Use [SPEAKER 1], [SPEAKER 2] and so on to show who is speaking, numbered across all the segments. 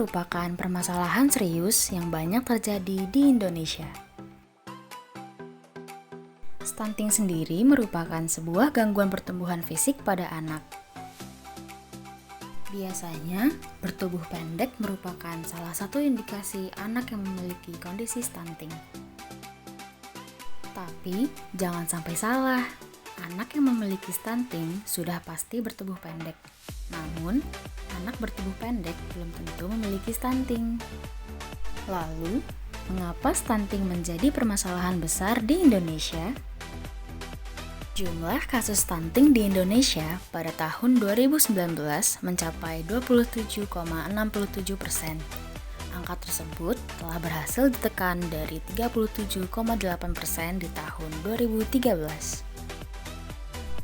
[SPEAKER 1] merupakan permasalahan serius yang banyak terjadi di Indonesia. Stunting sendiri merupakan sebuah gangguan pertumbuhan fisik pada anak. Biasanya, bertubuh pendek merupakan salah satu indikasi anak yang memiliki kondisi stunting. Tapi, jangan sampai salah, anak yang memiliki stunting sudah pasti bertubuh pendek. Namun, anak bertubuh pendek belum tentu memiliki stunting. Lalu, mengapa stunting menjadi permasalahan besar di Indonesia? Jumlah kasus stunting di Indonesia pada tahun 2019 mencapai 27,67%. Angka tersebut telah berhasil ditekan dari 37,8% di tahun 2013.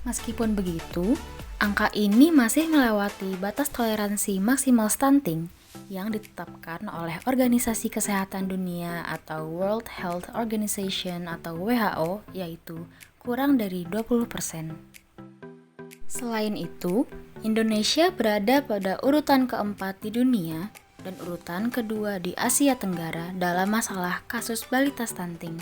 [SPEAKER 1] Meskipun begitu, angka ini masih melewati batas toleransi maksimal stunting yang ditetapkan oleh Organisasi Kesehatan Dunia atau World Health Organization atau WHO, yaitu kurang dari 20%. Selain itu, Indonesia berada pada urutan keempat di dunia dan urutan kedua di Asia Tenggara dalam masalah kasus balita stunting.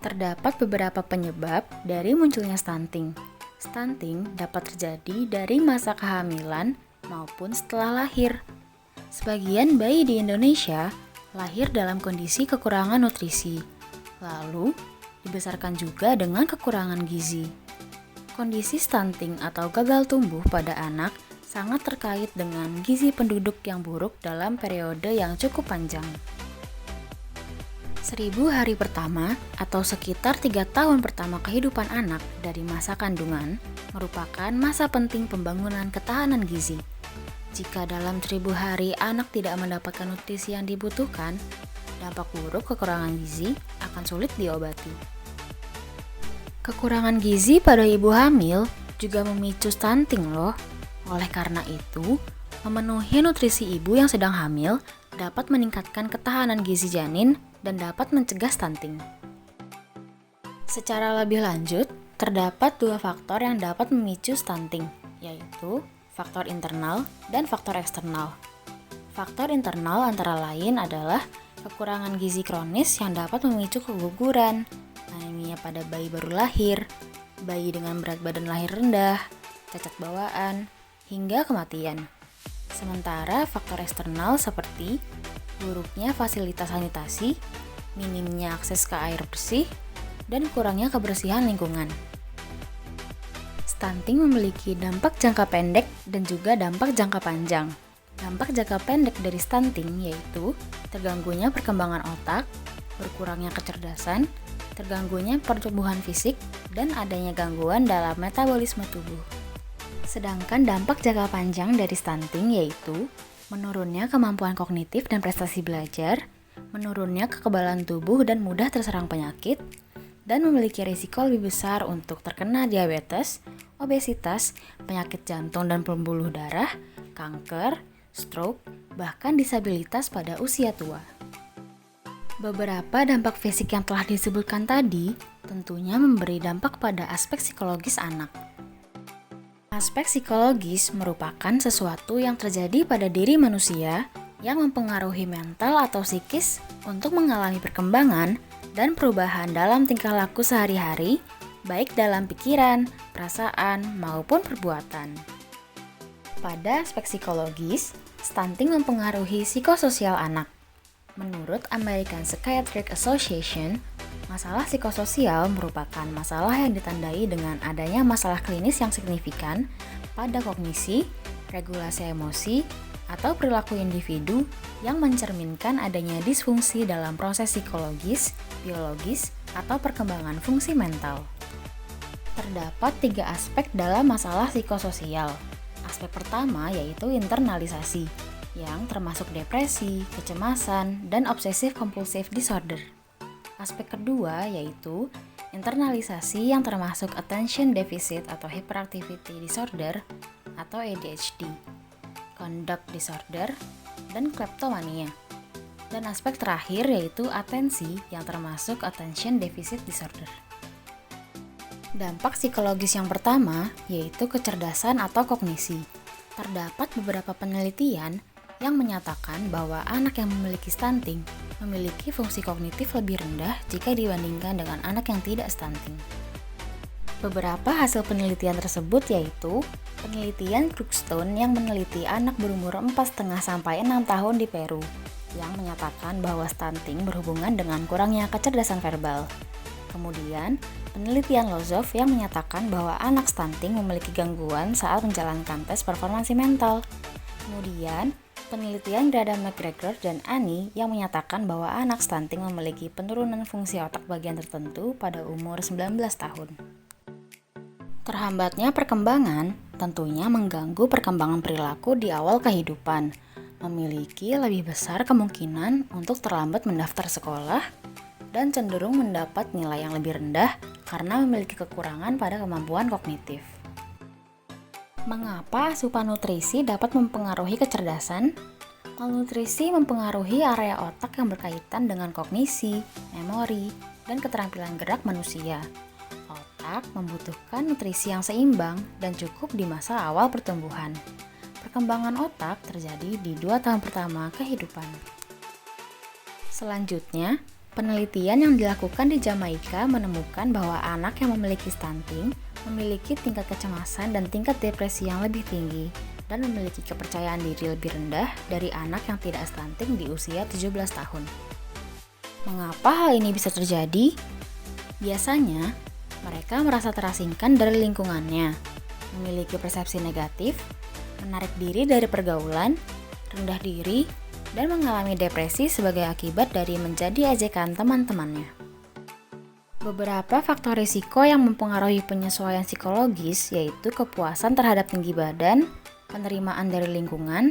[SPEAKER 1] Terdapat beberapa penyebab dari munculnya stunting. Stunting dapat terjadi dari masa kehamilan maupun setelah lahir. Sebagian bayi di Indonesia lahir dalam kondisi kekurangan nutrisi, lalu dibesarkan juga dengan kekurangan gizi. Kondisi stunting atau gagal tumbuh pada anak sangat terkait dengan gizi penduduk yang buruk dalam periode yang cukup panjang. 1000 hari pertama atau sekitar 3 tahun pertama kehidupan anak dari masa kandungan merupakan masa penting pembangunan ketahanan gizi. Jika dalam 1000 hari anak tidak mendapatkan nutrisi yang dibutuhkan, dampak buruk kekurangan gizi akan sulit diobati. Kekurangan gizi pada ibu hamil juga memicu stunting loh. Oleh karena itu, memenuhi nutrisi ibu yang sedang hamil dapat meningkatkan ketahanan gizi janin dan dapat mencegah stunting. Secara lebih lanjut, terdapat 2 faktor yang dapat memicu stunting, yaitu faktor internal dan faktor eksternal. Faktor internal antara lain adalah kekurangan gizi kronis yang dapat memicu keguguran, anemia pada bayi baru lahir, bayi dengan berat badan lahir rendah, cacat bawaan, hingga kematian. Sementara faktor eksternal seperti buruknya fasilitas sanitasi, minimnya akses ke air bersih, dan kurangnya kebersihan lingkungan. Stunting memiliki dampak jangka pendek dan juga dampak jangka panjang. Dampak jangka pendek dari stunting yaitu terganggunya perkembangan otak, berkurangnya kecerdasan, terganggunya pertumbuhan fisik, dan adanya gangguan dalam metabolisme tubuh. Sedangkan dampak jangka panjang dari stunting yaitu menurunnya kemampuan kognitif dan prestasi belajar, menurunnya kekebalan tubuh dan mudah terserang penyakit, dan memiliki risiko lebih besar untuk terkena diabetes, obesitas, penyakit jantung dan pembuluh darah, kanker, stroke, bahkan disabilitas pada usia tua. Beberapa dampak fisik yang telah disebutkan tadi tentunya memberi dampak pada aspek psikologis anak. Aspek psikologis merupakan sesuatu yang terjadi pada diri manusia yang mempengaruhi mental atau psikis untuk mengalami perkembangan dan perubahan dalam tingkah laku sehari-hari, baik dalam pikiran, perasaan, maupun perbuatan. Pada aspek psikologis, stunting mempengaruhi psikososial anak. Menurut American Psychiatric Association, masalah psikososial merupakan masalah yang ditandai dengan adanya masalah klinis yang signifikan pada kognisi, regulasi emosi, atau perilaku individu yang mencerminkan adanya disfungsi dalam proses psikologis, biologis, atau perkembangan fungsi mental. Terdapat 3 aspek dalam masalah psikososial. Aspek pertama yaitu internalisasi, yang termasuk depresi, kecemasan, dan obsesif-compulsive disorder. Aspek kedua yaitu internalisasi yang termasuk attention deficit atau hyperactivity disorder atau ADHD, conduct disorder, dan kleptomania. Dan aspek terakhir yaitu atensi yang termasuk attention deficit disorder. Dampak psikologis yang pertama yaitu kecerdasan atau kognisi. Terdapat beberapa penelitian yang menyatakan bahwa anak yang memiliki stunting memiliki fungsi kognitif lebih rendah jika dibandingkan dengan anak yang tidak stunting. Beberapa hasil penelitian tersebut yaitu penelitian Crookstone yang meneliti anak berumur 4,5-6 tahun di Peru yang menyatakan bahwa stunting berhubungan dengan kurangnya kecerdasan verbal. Kemudian, penelitian Lozov yang menyatakan bahwa anak stunting memiliki gangguan saat menjalankan tes performansi mental. Kemudian, penelitian Grada McGregor dan Annie yang menyatakan bahwa anak stunting memiliki penurunan fungsi otak bagian tertentu pada umur 19 tahun. Terhambatnya perkembangan tentunya mengganggu perkembangan perilaku di awal kehidupan, memiliki lebih besar kemungkinan untuk terlambat mendaftar sekolah, dan cenderung mendapat nilai yang lebih rendah karena memiliki kekurangan pada kemampuan kognitif. Mengapa asupan nutrisi dapat mempengaruhi kecerdasan? Malnutrisi mempengaruhi area otak yang berkaitan dengan kognisi, memori, dan keterampilan gerak manusia. Otak membutuhkan nutrisi yang seimbang dan cukup di masa awal pertumbuhan. Perkembangan otak terjadi di 2 tahun pertama kehidupan. Selanjutnya, penelitian yang dilakukan di Jamaika menemukan bahwa anak yang memiliki stunting memiliki tingkat kecemasan dan tingkat depresi yang lebih tinggi dan memiliki kepercayaan diri lebih rendah dari anak yang tidak stunting di usia 17 tahun. Mengapa hal ini bisa terjadi? Biasanya, mereka merasa terasingkan dari lingkungannya, memiliki persepsi negatif, menarik diri dari pergaulan, rendah diri, dan mengalami depresi sebagai akibat dari menjadi ejekan teman-temannya. Beberapa faktor risiko yang mempengaruhi penyesuaian psikologis yaitu kepuasan terhadap tinggi badan, penerimaan dari lingkungan,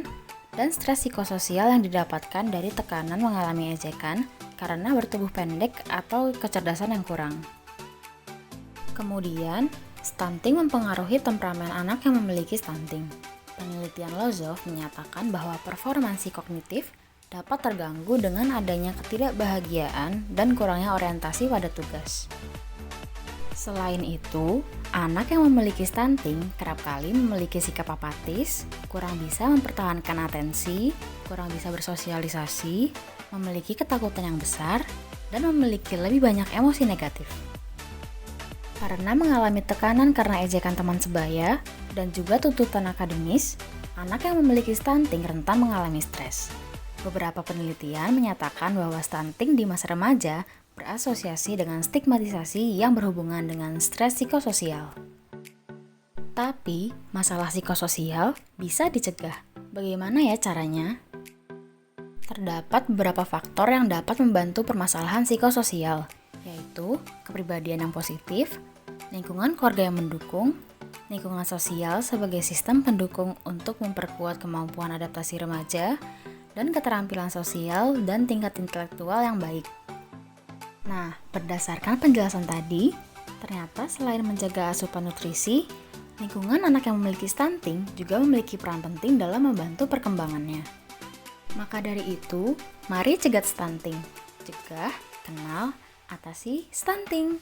[SPEAKER 1] dan stres psikososial yang didapatkan dari tekanan mengalami ejekan karena bertubuh pendek atau kecerdasan yang kurang. Kemudian, stunting mempengaruhi temperamen anak yang memiliki stunting. Penelitian Lozov menyatakan bahwa performansi kognitif dapat terganggu dengan adanya ketidakbahagiaan dan kurangnya orientasi pada tugas. Selain itu, anak yang memiliki stunting kerap kali memiliki sikap apatis, kurang bisa mempertahankan atensi, kurang bisa bersosialisasi, memiliki ketakutan yang besar, dan memiliki lebih banyak emosi negatif. Karena mengalami tekanan karena ejekan teman sebaya dan juga tuntutan akademis, anak yang memiliki stunting rentan mengalami stres. Beberapa penelitian menyatakan bahwa stunting di masa remaja berasosiasi dengan stigmatisasi yang berhubungan dengan stres psikososial. Tapi, masalah psikososial bisa dicegah. Bagaimana ya caranya? Terdapat beberapa faktor yang dapat membantu permasalahan psikososial, yaitu kepribadian yang positif, lingkungan keluarga yang mendukung, lingkungan sosial sebagai sistem pendukung untuk memperkuat kemampuan adaptasi remaja, dan keterampilan sosial dan tingkat intelektual yang baik. Nah, berdasarkan penjelasan tadi, ternyata selain menjaga asupan nutrisi, lingkungan anak yang memiliki stunting juga memiliki peran penting dalam membantu perkembangannya. Maka dari itu, mari cegat stunting. Cegah, kenal, atasi stunting.